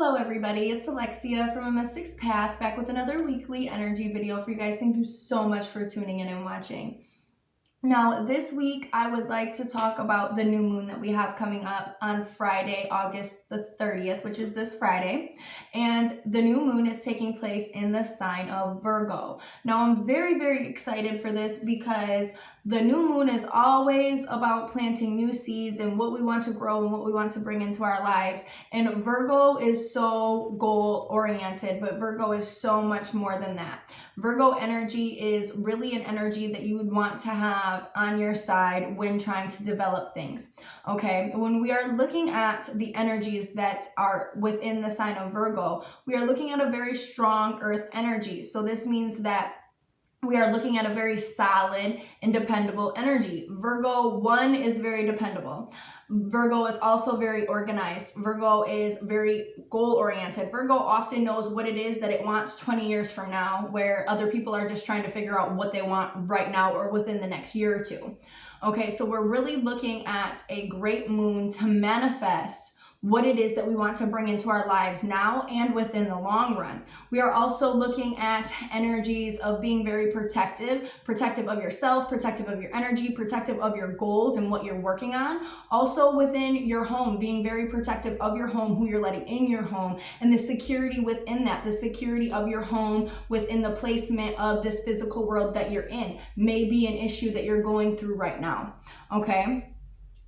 Hello everybody, it's Alexia from amysticspath back with another weekly energy video for you guys. Thank you so much for tuning in and watching. Now this week I would like to talk about the new moon that we have coming up on Friday, August the 30th, which is this Friday. And the new moon is taking place in the sign of Virgo. Now I'm very excited for this because the new moon is always about planting new seeds and what we want to grow and what we want to bring into our lives. And Virgo is so goal oriented, but Virgo is so much more than that. Virgo energy is really an energy that you would want to have on your side when trying to develop things. Okay, when we are looking at the energies that are within the sign of Virgo, we are looking at a very strong earth energy. So this means that we are looking at a very solid and dependable energy. Virgo 1 is very dependable. Virgo is also very organized. Virgo is very goal-oriented. Virgo often knows what it is that it wants 20 years from now, where other people are just trying to figure out what they want right now or within the next year or two. Okay, so we're really looking at a great moon to manifest what it is that we want to bring into our lives now and within the long run. We are also looking at energies of being very protective of yourself, protective of your energy, protective of your goals and what you're working on. Also within your home, being very protective of your home, who you're letting in your home, and the security within that, the security of your home within the placement of this physical world that you're in may be an issue that you're going through right now, okay?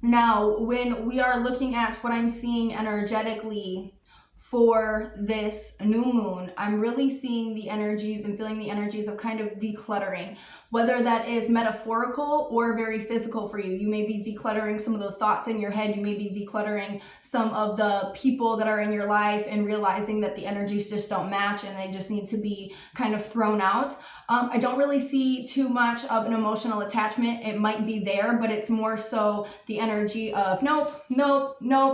Now, when we are looking at what I'm seeing energetically for this new moon, I'm really seeing the energies and feeling the energies of kind of decluttering, whether that is metaphorical or very physical for you. You may be decluttering some of the thoughts in your head. You may be decluttering some of the people that are in your life and realizing that the energies just don't match and they just need to be kind of thrown out. I don't really see too much of an emotional attachment. It might be there, but it's more so the energy of nope,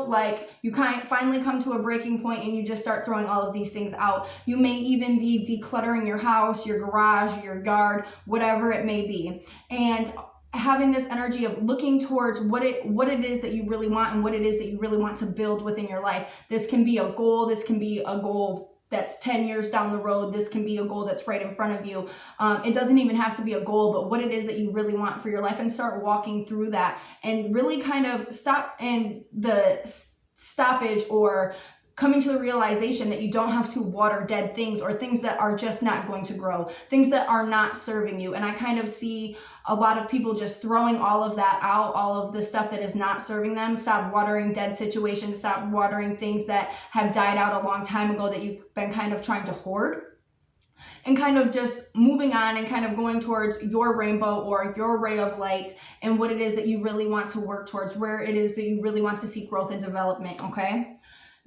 like you finally come to a breaking point and you just start throwing all of these things out. You may even be decluttering your house, your garage, your yard, whatever it may be. And having this energy of looking towards what it is that you really want and what it is that you really want to build within your life. This can be a goal. This can be a goal that's 10 years down the road. This can be a goal that's right in front of you. It doesn't even have to be a goal, but what it is that you really want for your life, and start walking through that and really kind of stop in the stoppage or coming to the realization that you don't have to water dead things or things that are just not going to grow, things that are not serving you. And I kind of see a lot of people just throwing all of that out, all of the stuff that is not serving them. Stop watering dead situations, stop watering things that have died out a long time ago that you've been kind of trying to hoard. And kind of just moving on and kind of going towards your rainbow or your ray of light and what it is that you really want to work towards, where it is that you really want to see growth and development, okay?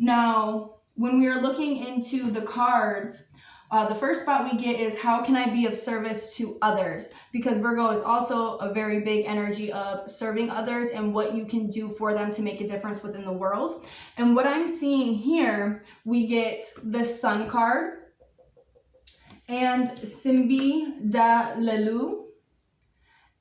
Now, when we are looking into the cards, the first spot we get is how can I be of service to others? Because Virgo is also a very big energy of serving others and what you can do for them to make a difference within the world. And what I'm seeing here, we get the Sun card and Simbi da Lelu.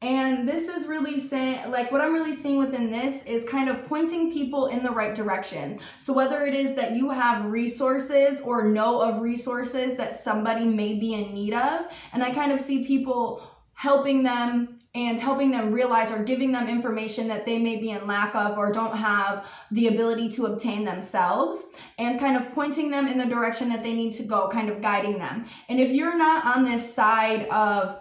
And this is really saying, like, what I'm really seeing within this is kind of pointing people in the right direction. So whether it is that you have resources or know of resources that somebody may be in need of, and I kind of see people helping them and helping them realize or giving them information that they may be in lack of or don't have the ability to obtain themselves, and kind of pointing them in the direction that they need to go, kind of guiding them. And if you're not on this side of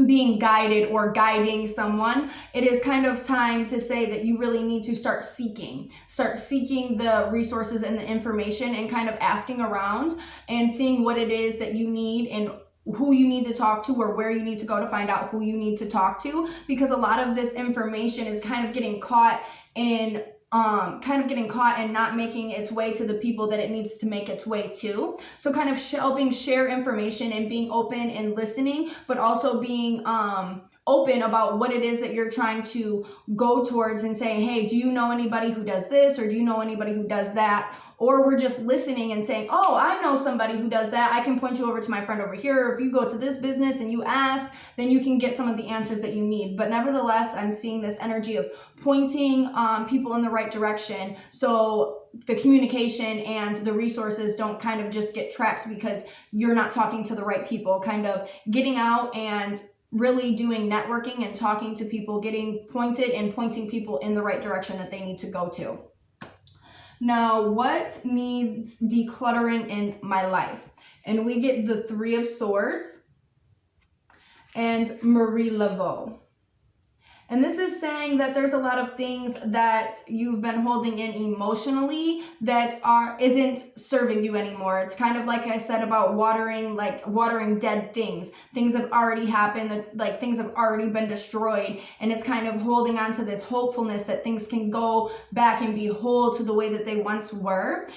being guided or guiding someone, it is kind of time to say that you really need to start seeking the resources and the information and kind of asking around and seeing what it is that you need and who you need to talk to or where you need to go to find out who you need to talk to, because a lot of this information is kind of getting caught in and not making its way to the people that it needs to make its way to. So kind of helping share information and being open and listening, but also being open about what it is that you're trying to go towards and saying, hey, do you know anybody who does this, or do you know anybody who does that? Or we're just listening and saying, oh, I know somebody who does that. I can point you over to my friend over here. Or if you go to this business and you ask, then you can get some of the answers that you need. But nevertheless, I'm seeing this energy of pointing people in the right direction, so the communication and the resources don't kind of just get trapped because you're not talking to the right people. Kind of getting out and really doing networking and talking to people, getting pointed and pointing people in the right direction that they need to go to. Now, what needs decluttering in my life? And we get the Three of Swords and Marie Laveau. And this is saying that there's a lot of things that you've been holding in emotionally that isn't serving you anymore. It's kind of like I said about watering dead things. Things have already happened, like things have already been destroyed, and it's kind of holding on to this hopefulness that things can go back and be whole to the way that they once were.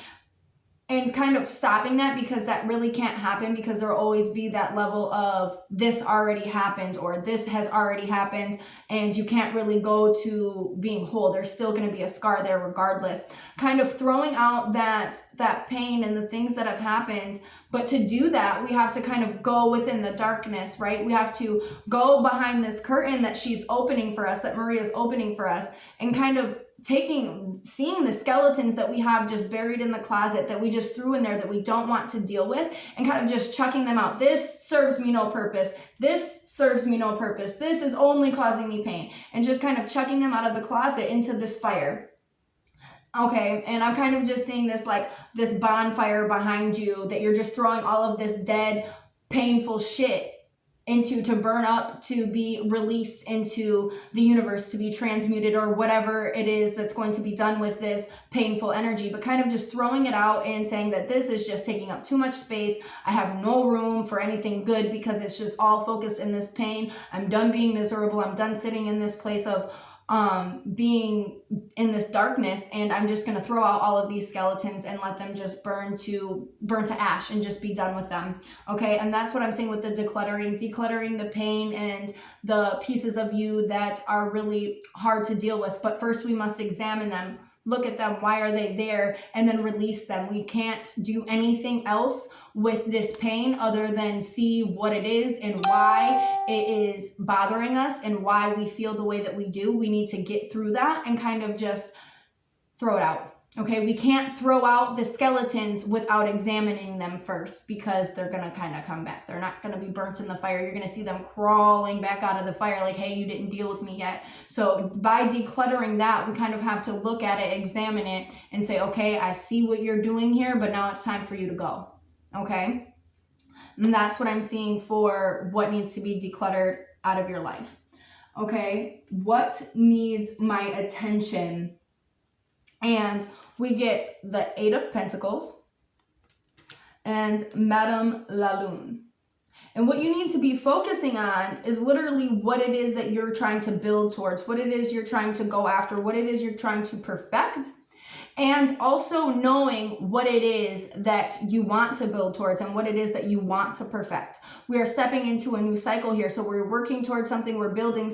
And kind of stopping that, because that really can't happen, because there'll always be that level of this already happened or this has already happened, and you can't really go to being whole. There's still going to be a scar there regardless. Kind of throwing out that pain and the things that have happened. But to do that, we have to kind of go within the darkness, right? We have to go behind this curtain that she's opening for us, that Maria's opening for us, and kind of seeing the skeletons that we have just buried in the closet, that we just threw in there, that we don't want to deal with, and kind of just chucking them out. This serves me no purpose. This serves me no purpose. This is only causing me pain. And just kind of chucking them out of the closet into this fire. Okay, and I'm kind of just seeing this like this bonfire behind you, that you're just throwing all of this dead, painful shit into, to burn up, to be released into the universe, to be transmuted, or whatever it is that's going to be done with this painful energy. But kind of just throwing it out and saying that this is just taking up too much space. I have no room for anything good because it's just all focused in this pain. I'm done being miserable. I'm done sitting in this place of being in this darkness, and I'm just going to throw out all of these skeletons and let them just burn to ash and just be done with them. Okay, and that's what I'm saying with the decluttering the pain and the pieces of you that are really hard to deal with. But first we must examine them, look at them, why are they there, and then release them. We can't do anything else with this pain other than see what it is and why it is bothering us and why we feel the way that we do. We need to get through that and kind of just throw it out. Okay, we can't throw out the skeletons without examining them first, because they're going to kind of come back. They're not going to be burnt in the fire. You're going to see them crawling back out of the fire like, hey, you didn't deal with me yet. So by decluttering that, we kind of have to look at it, examine it, and say, okay, I see what you're doing here, but now it's time for you to go. Okay? And that's what I'm seeing for what needs to be decluttered out of your life. Okay? What needs my attention? And we get the Eight of Pentacles and Madame La Lune. And what you need to be focusing on is literally what it is that you're trying to build towards, what it is you're trying to go after, what it is you're trying to perfect, and also knowing what it is that you want to build towards and what it is that you want to perfect. We are stepping into a new cycle here. So we're working towards something, we're building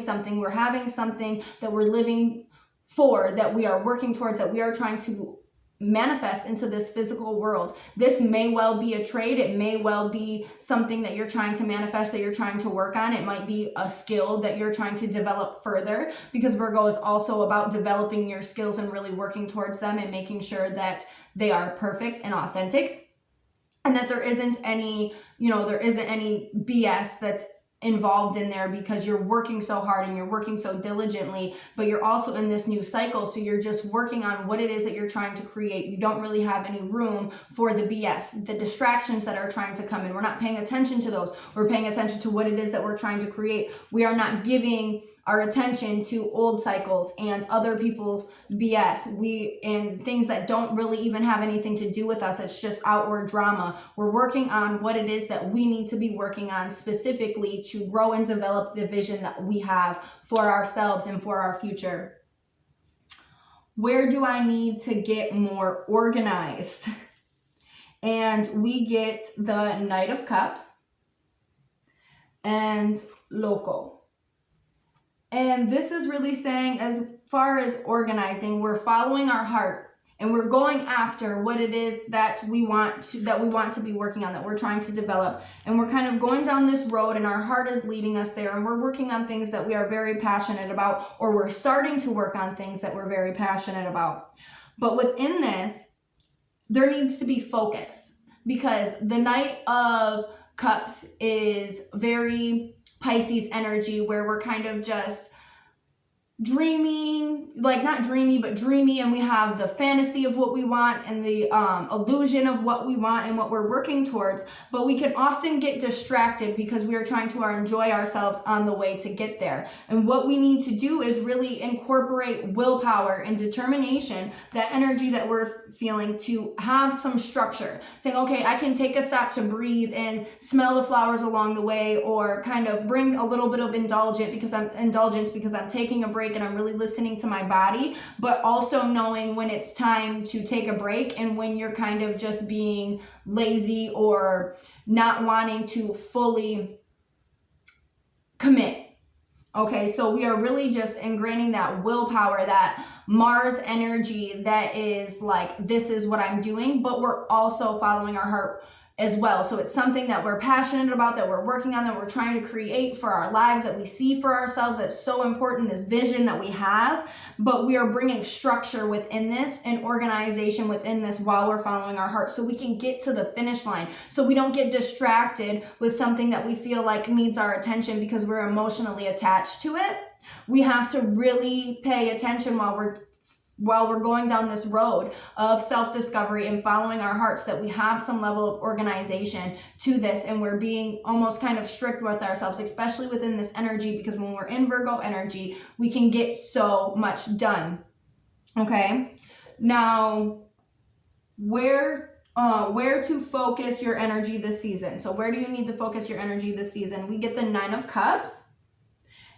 something, we're having something that we're living for, that we are working towards, that we are trying to manifest into this physical world. This may well be a trade. It may well be something that you're trying to manifest, that you're trying to work on. It might be a skill that you're trying to develop further, because Virgo is also about developing your skills and really working towards them and making sure that they are perfect and authentic, and that there isn't any BS that's involved in there, because you're working so hard and you're working so diligently, but you're also in this new cycle. So you're just working on what it is that you're trying to create. You don't really have any room for the BS, the distractions that are trying to come in. We're not paying attention to those. We're paying attention to what it is that we're trying to create. We are not giving our attention to old cycles and other people's BS, and things that don't really even have anything to do with us. It's just outward drama. We're working on what it is that we need to be working on specifically to grow and develop the vision that we have for ourselves and for our future. Where do I need to get more organized? And we get the Knight of Cups and local. And this is really saying, as far as organizing, we're following our heart and we're going after what it is that we want to be working on, that we're trying to develop. And we're kind of going down this road and our heart is leading us there, and we're working on things that we are very passionate about, or we're starting to work on things that we're very passionate about. But within this, there needs to be focus, because the Knight of Cups is very Pisces energy, where we're kind of just dreaming, like not dreamy, but dreamy, and we have the fantasy of what we want and the illusion of what we want and what we're working towards, but we can often get distracted because we are trying to enjoy ourselves on the way to get there. And what we need to do is really incorporate willpower and determination, that energy that we're feeling, to have some structure, saying, okay, I can take a stop to breathe and smell the flowers along the way, or kind of bring a little bit of indulgence because I'm taking a break and I'm really listening to my body, but also knowing when it's time to take a break and when you're kind of just being lazy or not wanting to fully commit. Okay, so we are really just ingraining that willpower, that Mars energy that is like, this is what I'm doing, but we're also following our heart as well. So it's something that we're passionate about, that we're working on, that we're trying to create for our lives, that we see for ourselves. That's so important, this vision that we have, but we are bringing structure within this and organization within this while we're following our heart, so we can get to the finish line, so we don't get distracted with something that we feel like needs our attention because we're emotionally attached to it. We have to really pay attention while we're going down this road of self-discovery and following our hearts, that we have some level of organization to this, and we're being almost kind of strict with ourselves, especially within this energy, because when we're in Virgo energy, we can get so much done. Okay, now where to focus your energy this season. So where do you need to focus your energy this season? We get the Nine of Cups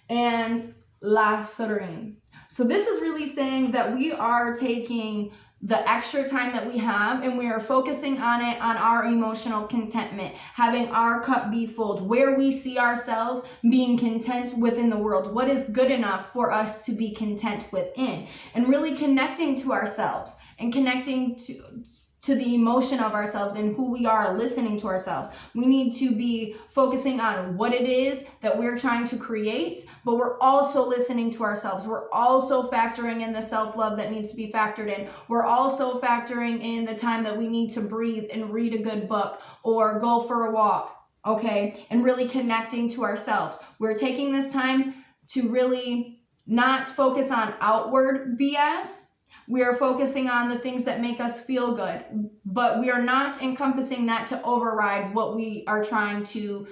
and La Serene. So this is really saying that we are taking the extra time that we have and we are focusing on it, on our emotional contentment, having our cup be full, where we see ourselves being content within the world. What is good enough for us to be content within? And really connecting to ourselves and connecting to the emotion of ourselves and who we are, listening to ourselves. We need to be focusing on what it is that we're trying to create, but we're also listening to ourselves. We're also factoring in the self-love that needs to be factored in. We're also factoring in the time that we need to breathe and read a good book or go for a walk, okay? And really connecting to ourselves. We're taking this time to really not focus on outward BS. We are focusing on the things that make us feel good, but we are not encompassing that to override what we are trying to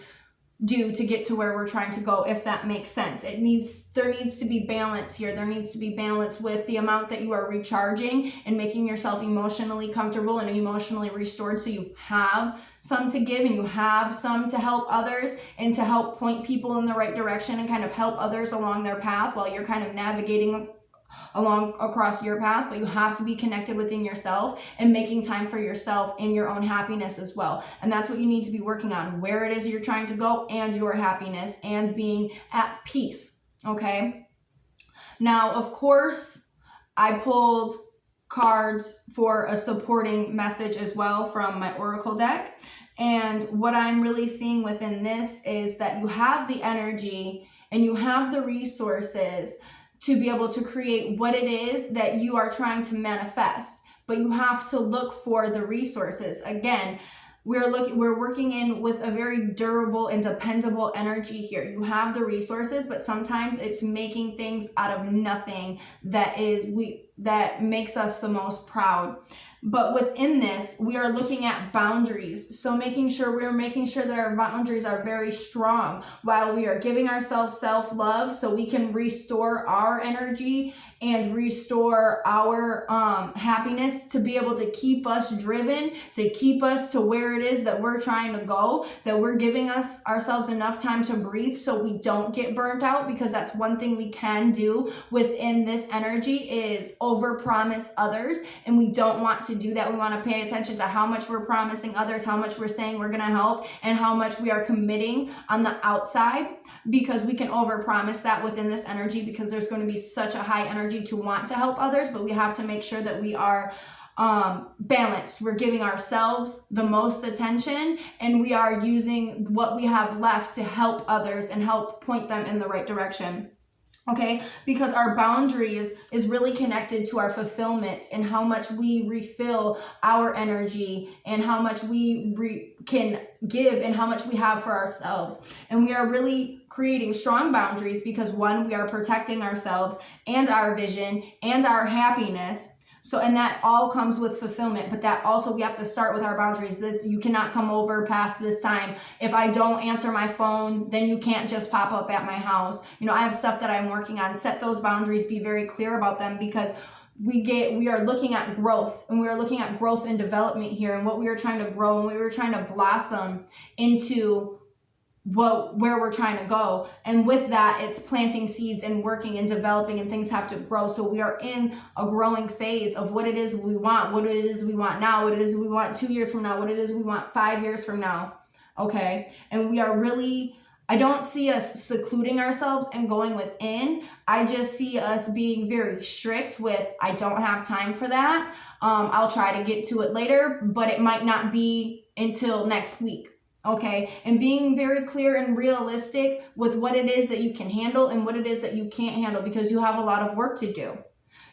do to get to where we're trying to go, if that makes sense. There needs to be balance here. There needs to be balance with the amount that you are recharging and making yourself emotionally comfortable and emotionally restored, so you have some to give and you have some to help others and to help point people in the right direction and kind of help others along their path while you're kind of navigating along across your path. But you have to be connected within yourself and making time for yourself and your own happiness as well. And that's what you need to be working on, where it is you're trying to go and your happiness and being at peace. Okay. Now, of course, I pulled cards for a supporting message as well from my Oracle deck. And what I'm really seeing within this is that you have the energy and you have the resources to be able to create what it is that you are trying to manifest, but you have to look for the resources. Again, we're working in with a very durable and dependable energy here. You have the resources, but sometimes it's making things out of nothing that makes us the most proud. But within this, we are looking at boundaries. So making sure that our boundaries are very strong while we are giving ourselves self-love, so we can restore our energy and restore our happiness, to be able to keep us driven, to keep us to where it is that we're trying to go, that we're giving ourselves enough time to breathe so we don't get burnt out. Because that's one thing we can do within this energy, is overpromise others, and we don't want to to do that. We want to pay attention to how much we're promising others, how much we're saying we're going to help, and how much we are committing on the outside, because we can overpromise that within this energy, because there's going to be such a high energy to want to help others, but we have to make sure that we are balanced. We're giving ourselves the most attention, and we are using what we have left to help others and help point them in the right direction. Okay, because our boundaries is really connected to our fulfillment and how much we refill our energy and how much we can give and how much we have for ourselves. And we are really creating strong boundaries because, one, we are protecting ourselves and our vision and our happiness. So, and that all comes with fulfillment, but that also, we have to start with our boundaries. This, you cannot come over past this time. If I don't answer my phone, then you can't just pop up at my house. You know, I have stuff that I'm working on. Set those boundaries, be very clear about them, because we are looking at growth, and we are looking at growth and development here, and what we are trying to grow, and we were trying to blossom into where we're trying to go. And with that, it's planting seeds and working and developing, and things have to grow. So we are in a growing phase of what it is we want, what it is we want now, what it is we want 2 years from now, what it is we want 5 years from now. Okay. And we are really, I don't see us secluding ourselves and going within. I just see us being very strict with, I don't have time for that. I'll try to get to it later, but it might not be until next week. Okay, and being very clear and realistic with what it is that you can handle and what it is that you can't handle, because you have a lot of work to do.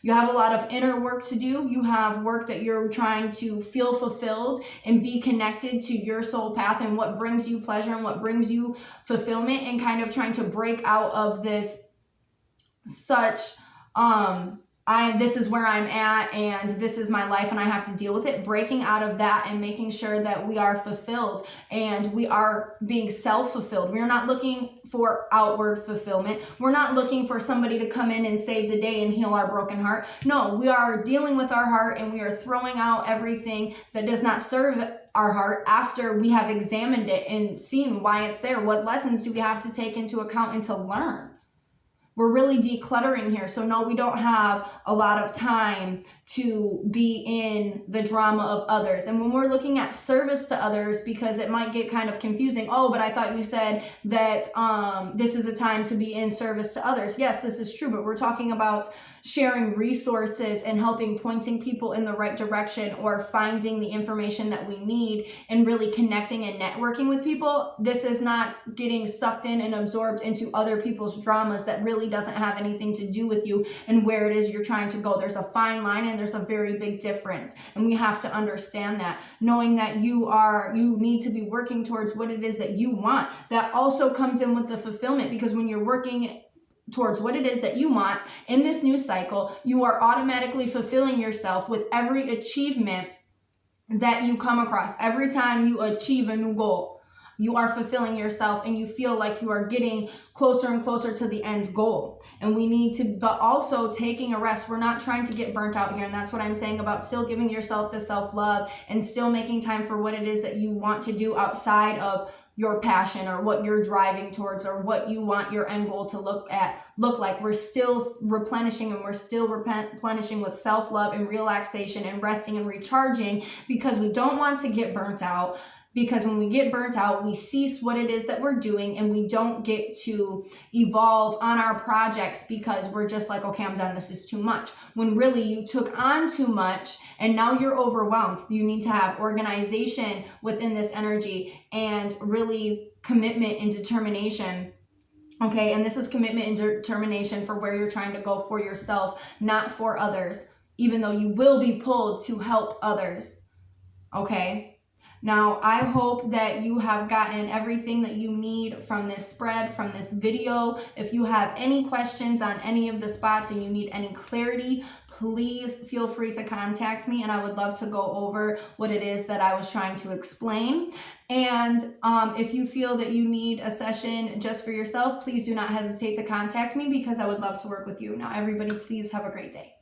You have a lot of inner work to do. You have work that you're trying to feel fulfilled and be connected to your soul path and what brings you pleasure and what brings you fulfillment, and kind of trying to break out of this such, this is where I'm at and this is my life and I have to deal with it. Breaking out of that and making sure that we are fulfilled and we are being self-fulfilled. We are not looking for outward fulfillment. We're not looking for somebody to come in and save the day and heal our broken heart. No, we are dealing with our heart, and we are throwing out everything that does not serve our heart after we have examined it and seen why it's there. What lessons do we have to take into account and to learn? We're really decluttering here. So no, we don't have a lot of time to be in the drama of others. And when we're looking at service to others, because it might get kind of confusing. Oh, but I thought you said that this is a time to be in service to others. Yes, this is true, but we're talking about sharing resources and helping, pointing people in the right direction, or finding the information that we need and really connecting and networking with people. This is not getting sucked in and absorbed into other people's dramas that really doesn't have anything to do with you and where it is you're trying to go. There's a fine line and there's a very big difference. And we have to understand that, knowing that you need to be working towards what it is that you want. That also comes in with the fulfillment, because when you're working towards what it is that you want in this new cycle, you are automatically fulfilling yourself with every achievement that you come across. Every time you achieve a new goal, you are fulfilling yourself and you feel like you are getting closer and closer to the end goal. And we need to, but also taking a rest. We're not trying to get burnt out here. And that's what I'm saying about still giving yourself the self-love and still making time for what it is that you want to do outside of your passion or what you're driving towards or what you want your end goal to look like. We're still replenishing, and we're still replenishing with self-love and relaxation and resting and recharging, because we don't want to get burnt out. Because when we get burnt out, we cease what it is that we're doing, and we don't get to evolve on our projects because we're just like, okay, I'm done. This is too much. When really you took on too much and now you're overwhelmed. You need to have organization within this energy and really commitment and determination. Okay, and this is commitment and determination for where you're trying to go for yourself, not for others, even though you will be pulled to help others. Okay. Now, I hope that you have gotten everything that you need from this spread, from this video. If you have any questions on any of the spots and you need any clarity, please feel free to contact me, and I would love to go over what it is that I was trying to explain. And if you feel that you need a session just for yourself, please do not hesitate to contact me, because I would love to work with you. Now, everybody, please have a great day.